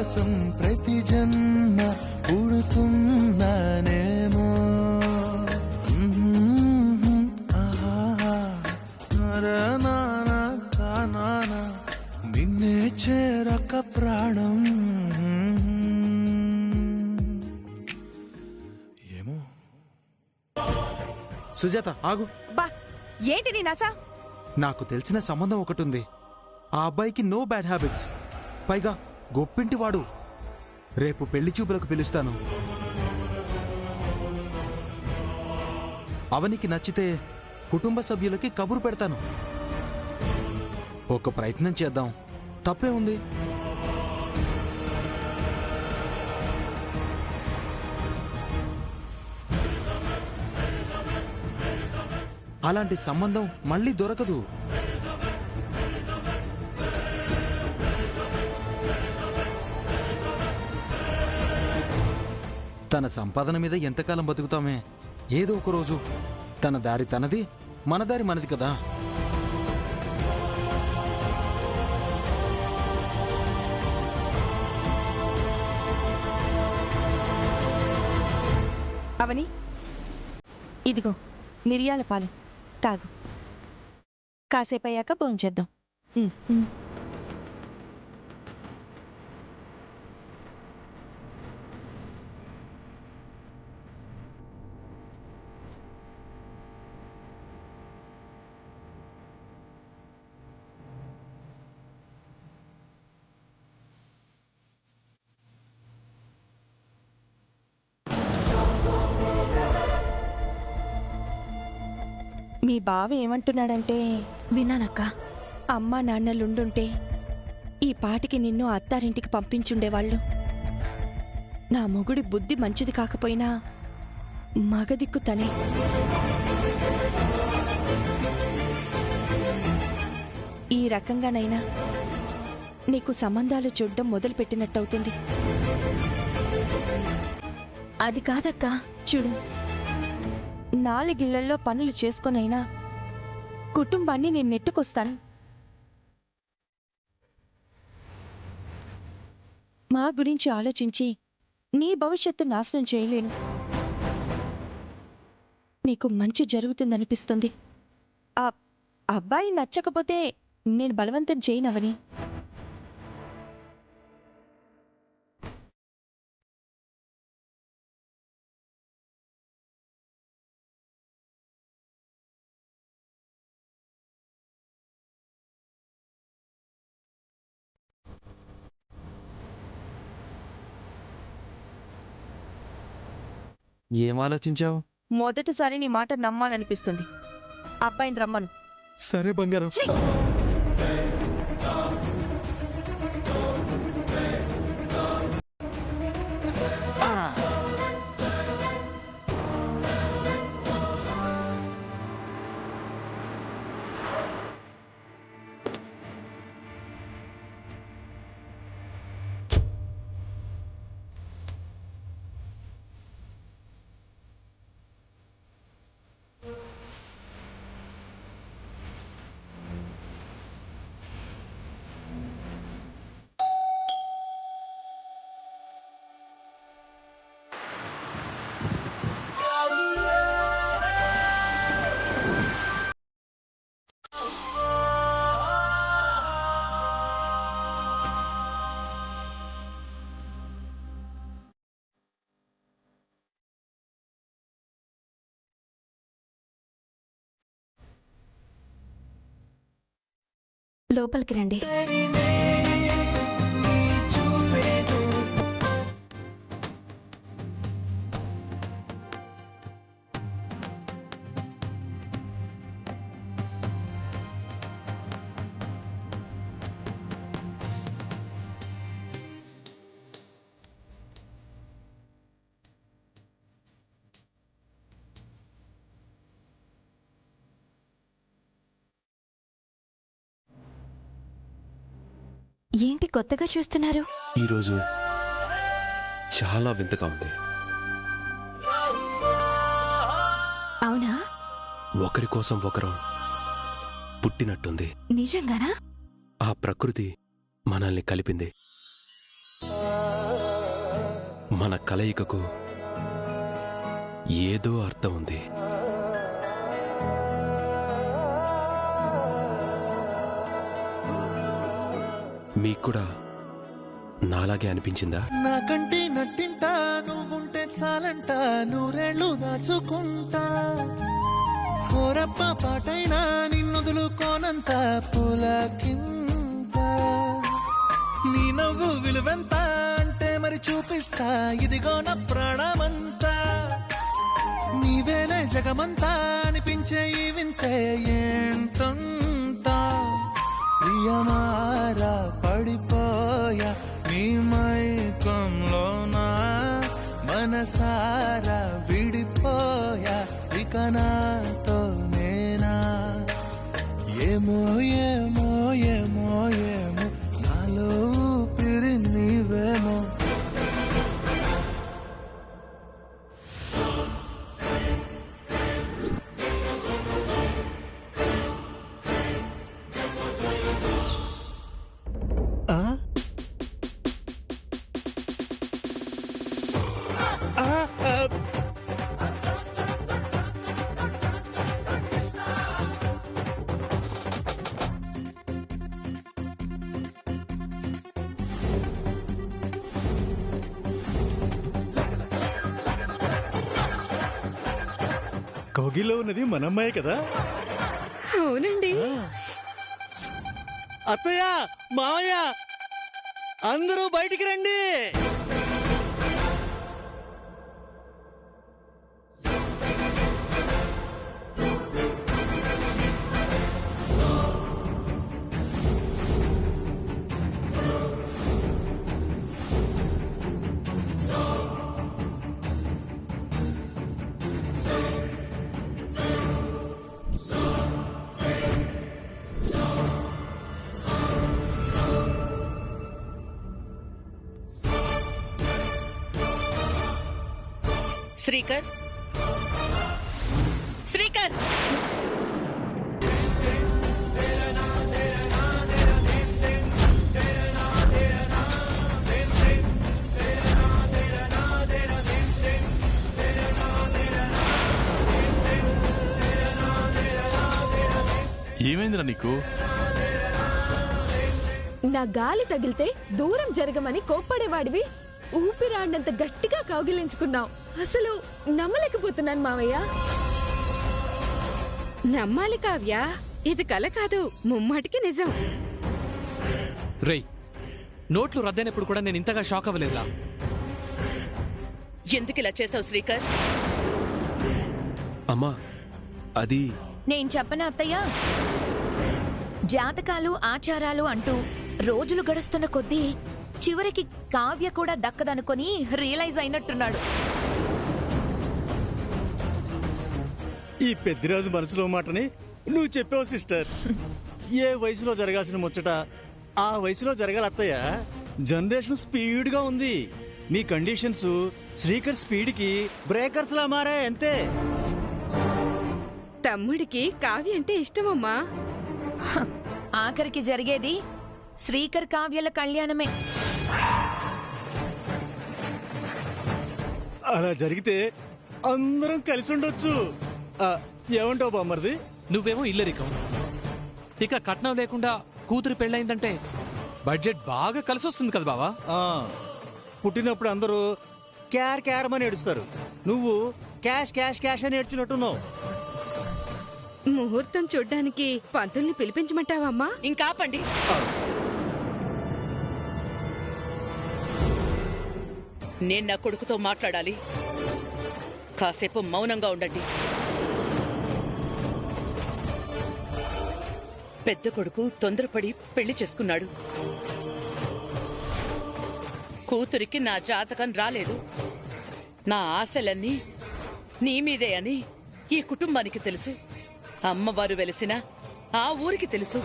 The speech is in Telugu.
కోసం ప్రతి జన్మ పుడుతున్నానేమో. నిన్నే చేరక ప్రాణం ఏమో. సుజాత ఆగు. బా ఏంటి నీ నస? నాకు తెలిసిన సంబంధం ఒకటి ఉంది. ఆ అబ్బాయికి నో బ్యాడ్ హ్యాబిట్స్, పైగా గొప్పింటివాడు. రేపు పెళ్లి చూపులకు పిలుస్తాను. అవనికి నచ్చితే కుటుంబ సభ్యులకి కబురు పెడతాను. ఒక ప్రయత్నం చేద్దాం, తప్పే ఉంది. అలాంటి సంబంధం మళ్ళీ దొరకదు. తన సంపాదన మీద ఎంతకాలం బతుకుతామే? ఏదో ఒక రోజు తన దారి తనది, మన దారి మనది కదా. అవని, ఇదిగో మిరియాల పాలు తాగు. కాసేపు అయ్యాక భోంచేద్దాం. మీ బావ ఏమంటున్నాడంటే, విన్నానక్క, అమ్మా నాన్నలుండుంటే ఈ పాటికి నిన్ను అత్తారింటికి పంపించుండేవాళ్ళు. నా మొగుడి బుద్ధి మంచిది కాకపోయినా మగదిక్కు తనే. ఈ రకంగానైనా నీకు సంబంధాలు చూడడం మొదలుపెట్టినట్టవుతుంది. అది కాదక్క. చూడు, 4 ఇళ్లల్లో పనులు చేసుకొనైనా కుటుంబాన్ని నేను నెట్టుకొస్తాను. మా గురించి ఆలోచించి నీ భవిష్యత్తు నాశనం చేయలేను. నీకు మంచి జరుగుతుందనిపిస్తుంది. ఆ అబ్బాయి నచ్చకపోతే నేను బలవంతం చేయనవని. ఏం ఆలోచించావు? మొదటిసారి నీ మాట నమ్మాలనిపిస్తుంది. అబ్బాయిని రమ్మను. సరే బంగారం. లోపలికి రండి. ఏంటి కొత్తగా చూస్తున్నారు? ఈరోజు చాలా వింతగా ఉంది. అవునా? ఒకరి కోసం ఒకరం పుట్టినట్టుంది. నిజంగానా? ఆ ప్రకృతి మనల్ని కలిపింది. మన కలయికకు ఏదో అర్థం ఉంది. మీకు కూడా నాలాగే అనిపించిందా? నాకంటే నట్టింట నువ్వుంటే చాలంట, నూరేళ్ళు దాచుకుంటా. కోరప్ప పాటైనా నిన్నుదులుకోనంత పులకింత. నీ నవ్వు విలువెంత అంటే మరి చూపిస్తా, ఇదిగో నా ప్రాణమంతా. నీవేలే జగమంతా అనిపించే ఈ వింతే ఏంటంతా. ప్రియమారా పడిపోయా నీ మైకంలోనా, మనసారా విడిపోయా ఇక నాతో నేనా. ఏమో ఏమో ఏమో ఏమో నాలో ఊపిరి నీవేమో. కౌగిల్లో ఉన్నది మన అమ్మాయి కదా. అవునండి. అత్తయ్య, మావయ్య, అందరూ బయటికి రండి. శ్రీకర్, శ్రీకర్, ఏమైందిరా నీకు? నా గాలి తగిలితే దూరం జరగమని కోప్పడేవాడివి ఊపిరాడినంత గట్టిగా కౌగిలించుకున్నావు. అసలు నమ్మలేకపోతున్నాను మావయ్య. నమ్మాలి కావ్య, ఇది కల కాదు, ముమ్మాటికి నిజం. రేయ్, నోట్లు రద్దయినప్పుడు కూడా నేను ఇంతగా షాక్ అవ్వలేదురా. ఎందుకు ఇలా చేసావు శ్రీకర్? అమ్మా, అది నేను చెప్పనా అత్తయ్య? జాతకాలు ఆచారాలు అంటూ రోజులు గడుస్తున్న కొద్దీ చివరికి కావ్య కూడా దక్కదనుకొని రియలైజ్ అయినట్టున్నాడు. ఈ పెద్దిరాజు మనసులో మాటని నువ్వు చెప్పావు సిస్టర్. ఏ వయసులో జరగాల్సిన ముచ్చట ఆ వయసులో జరగాలి అత్తయ్య. జనరేషన్ స్పీడ్ గా ఉంది. మీ కండిషన్స్ శ్రీకర్ స్పీడ్ కి బ్రేకర్స్ లా మారాయి అంతే. తమ్ముడికి కావ్య అంటే ఇష్టమమ్మా. ఆఖరికి జరిగేది శ్రీకర్ కావ్యల కళ్యాణమే. అలా జరిగితే అందరం కలిసి ఉండొచ్చు. ఏమంటావు బామ్మర్ది? నువ్వేమో ఇల్లరికం, ఇక కట్నం లేకుండా కూతురు పెళ్ళయిందంటే బడ్జెట్ బాగా కలిసి వస్తుంది కదా బావా. పుట్టినప్పుడు అందరూ క్యార్ క్యార్ అని ఏడుస్తారు, నువ్వు క్యాష్ క్యాష్ క్యాష్ అని ఏడ్చినట్టున్నావు. ముహూర్తం చూడ్డానికి పంతుల్ని పిలిపించమంటావమ్మా? ఇంకాపండి. నేను నా కొడుకుతో మాట్లాడాలి. కాసేపు మౌనంగా ఉండండి. పెద్ద కొడుకు తొందరపడి పెళ్లి చేసుకున్నాడు. కూతురికి నా జాతకం రాలేదు. నా ఆశలన్నీ నీ మీదే అని ఈ కుటుంబానికి తెలుసు. అమ్మవారు వెలిసిన ఆ ఊరికి తెలుసు.